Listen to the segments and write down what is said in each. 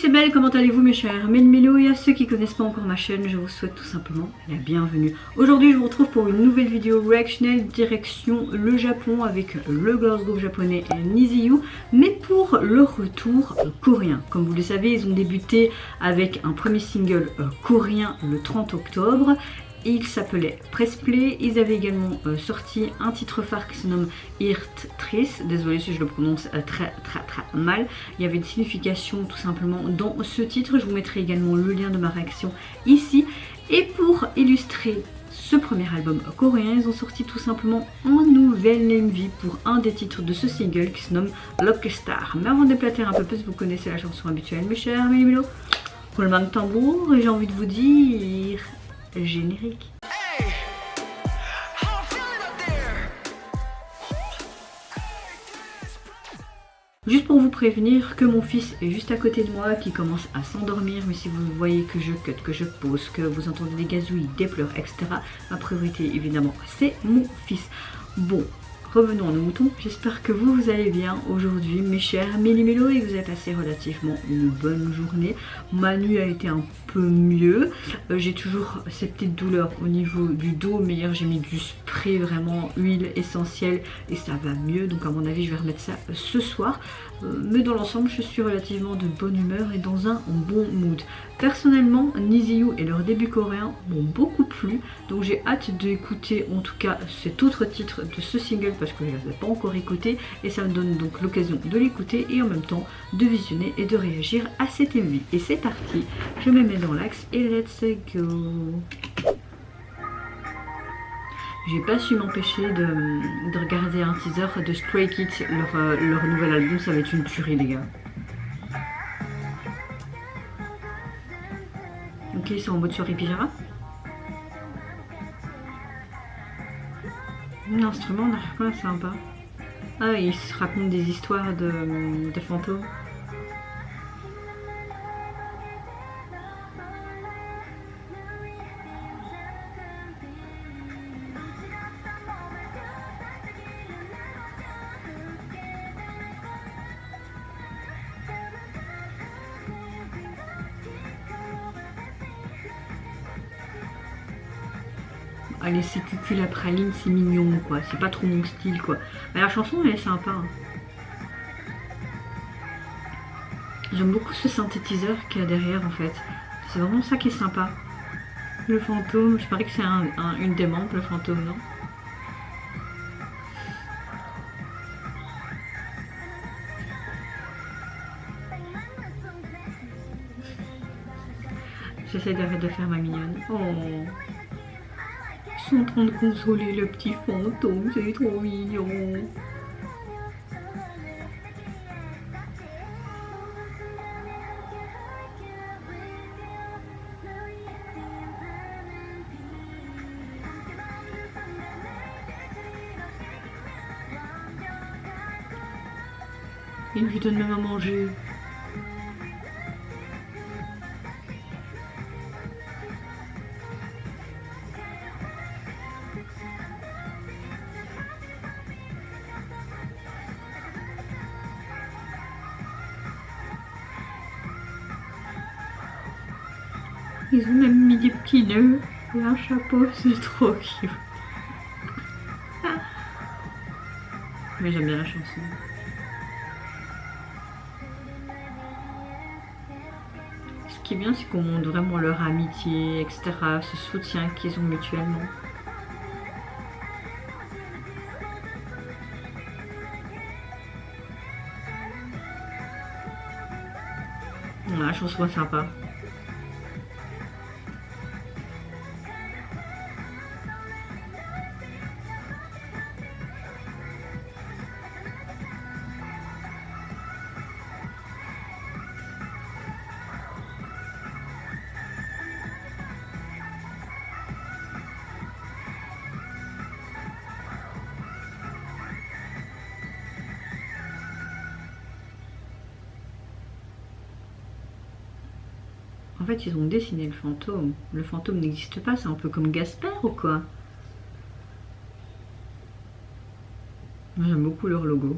c'est Belle, comment allez-vous mes chers Mélo, et à ceux qui connaissent pas encore ma chaîne, je vous souhaite tout simplement la bienvenue. Aujourd'hui je vous retrouve pour une nouvelle vidéo reactionnelle direction le Japon avec le girls group japonais Niziu, mais pour le retour coréen. Comme vous le savez, ils ont débuté avec un premier single coréen le 30 octobre. Il s'appelait Press Play. Ils avaient également sorti un titre phare qui se nomme Irt Tris. Désolée si je le prononce très mal. Il y avait une signification tout simplement dans ce titre. Je vous mettrai également le lien de ma réaction ici. Et pour illustrer ce premier album coréen, ils ont sorti tout simplement un nouvel MV pour un des titres de ce single qui se nomme Lucky Star. Mais avant de déplater un peu plus, vous connaissez la chanson habituelle mes chers Mélo. Roulement de tambour et j'ai envie de vous dire... générique. Juste pour vous prévenir que mon fils est juste à côté de moi qui commence à s'endormir, mais si vous voyez que je cut, que je pose, que vous entendez des gazouilles, des pleurs, etc. ma priorité évidemment c'est mon fils. Bon, revenons à nos moutons, j'espère que vous allez bien aujourd'hui mes chers Mélo et que vous avez passé relativement une bonne journée. Ma nuit a été un peu mieux, j'ai toujours cette petite douleur au niveau du dos, mais hier j'ai mis du spray vraiment huile essentielle et ça va mieux, donc à mon avis je vais remettre ça ce soir. Mais dans l'ensemble je suis relativement de bonne humeur et dans un bon mood. Personnellement Niziu et leur début coréen m'ont beaucoup plu, donc j'ai hâte d'écouter en tout cas cet autre titre de ce single parce que je ne l'avais pas encore écouté et ça me donne donc l'occasion de l'écouter et en même temps de visionner et de réagir à cet MV. Et c'est parti, je me mets dans l'axe et let's go. J'ai pas su m'empêcher de regarder un teaser de Stray Kids, leur nouvel album, ça va être une tuerie les gars. Ok, c'est en mode soirée pyjama. L'instrument on arrive pas sympa. Ah, ils se racontent des histoires de fantômes. Allez, c'est cucu la praline, c'est mignon quoi, c'est pas trop mon style quoi. Mais la chanson elle est sympa. Hein. J'aime beaucoup ce synthétiseur qu'il y a derrière en fait. C'est vraiment ça qui est sympa. Le fantôme, je parie que c'est une des membres, le fantôme, non? J'essaie de faire ma mignonne. Oh, ils sont en train de consoler le petit fantôme, c'est trop mignon. Il lui donne même à manger. Ils ont même mis des petits nœuds et un chapeau, c'est trop cute. Mais j'aime bien la chanson. Ce qui est bien, c'est qu'on montre vraiment leur amitié, etc. Ce soutien qu'ils ont mutuellement. Ouais, je trouve ça sympa. En fait, ils ont dessiné le fantôme. Le fantôme n'existe pas, c'est un peu comme Gasper ou quoi? J'aime beaucoup leur logo.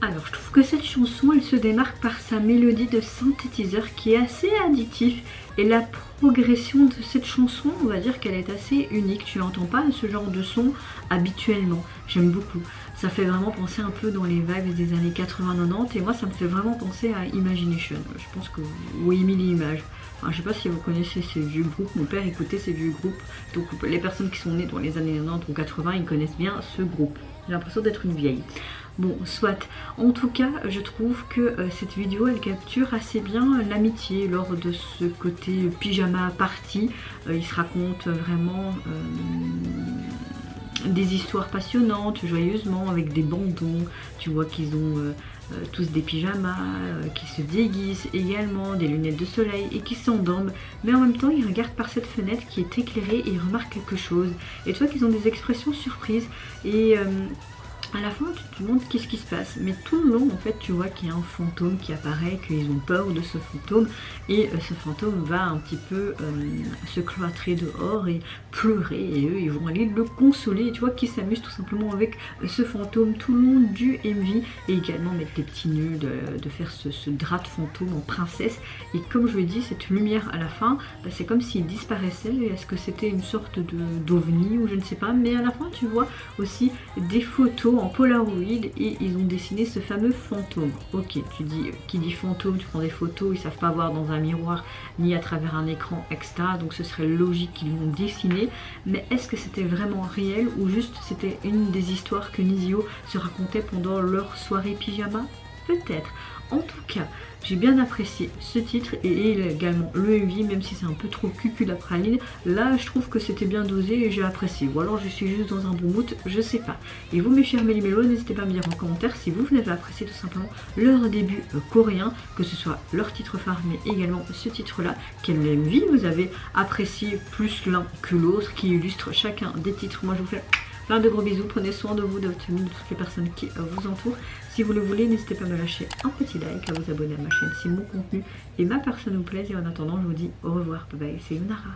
Alors je trouve que cette chanson elle se démarque par sa mélodie de synthétiseur qui est assez addictif et la progression de cette chanson on va dire qu'elle est assez unique, tu n'entends pas ce genre de son habituellement, j'aime beaucoup, ça fait vraiment penser un peu dans les vibes des années 80-90 et moi ça me fait vraiment penser à Imagination, je pense que vous aimez l'image. Enfin, je sais pas si vous connaissez ces vieux groupes, mon père écoutait ces vieux groupes, donc les personnes qui sont nées dans les années 90 ou 80 ils connaissent bien ce groupe, j'ai l'impression d'être une vieille. Bon, soit. En tout cas, je trouve que cette vidéo, elle capture assez bien l'amitié lors de ce côté pyjama party. Il se raconte vraiment des histoires passionnantes, joyeusement, avec des bandons. Tu vois qu'ils ont tous des pyjamas, qui se déguisent également, des lunettes de soleil et qui s'endorment. Mais en même temps, ils regardent par cette fenêtre qui est éclairée et ils remarquent quelque chose. Et tu vois qu'ils ont des expressions surprises et... à la fin, tu te demandes qu'est-ce qui se passe, mais tout le long, en fait, tu vois qu'il y a un fantôme qui apparaît, qu'ils ont peur de ce fantôme, et ce fantôme va un petit peu se cloîtrer dehors et pleurer, et eux, ils vont aller le consoler, et tu vois qu'ils s'amusent tout simplement avec ce fantôme tout le long du MV, et également mettre des petits nœuds, de faire ce drap de fantôme en princesse, et comme je l'ai dit, cette lumière à la fin, bah, c'est comme s'il disparaissait, est-ce que c'était une sorte d'ovni, ou je ne sais pas, mais à la fin, tu vois aussi des photos en Polaroid et ils ont dessiné ce fameux fantôme. Ok, tu dis, qui dit fantôme, tu prends des photos, ils savent pas voir dans un miroir ni à travers un écran, etc. Donc ce serait logique qu'ils l'ont dessiné. Mais est-ce que c'était vraiment réel ou juste c'était une des histoires que Nizio se racontait pendant leur soirée pyjama? Peut-être. En tout cas, j'ai bien apprécié ce titre et également le MV, même si c'est un peu trop cucu la praline. Là, je trouve que c'était bien dosé et j'ai apprécié. Ou alors je suis juste dans un bon mood, je sais pas. Et vous, mes chers méli-mélos, n'hésitez pas à me dire en commentaire si vous avez apprécié tout simplement leur début coréen, que ce soit leur titre phare, mais également ce titre-là. Quel MV vous avez apprécié plus l'un que l'autre, qui illustre chacun des titres. Moi, je vous fais plein de gros bisous, prenez soin de vous, de votre famille, de toutes les personnes qui vous entourent. Si vous le voulez, n'hésitez pas à me lâcher un petit like, à vous abonner à ma chaîne si mon contenu et ma personne vous plaisent. Et en attendant, je vous dis au revoir, bye bye, c'est Yunara.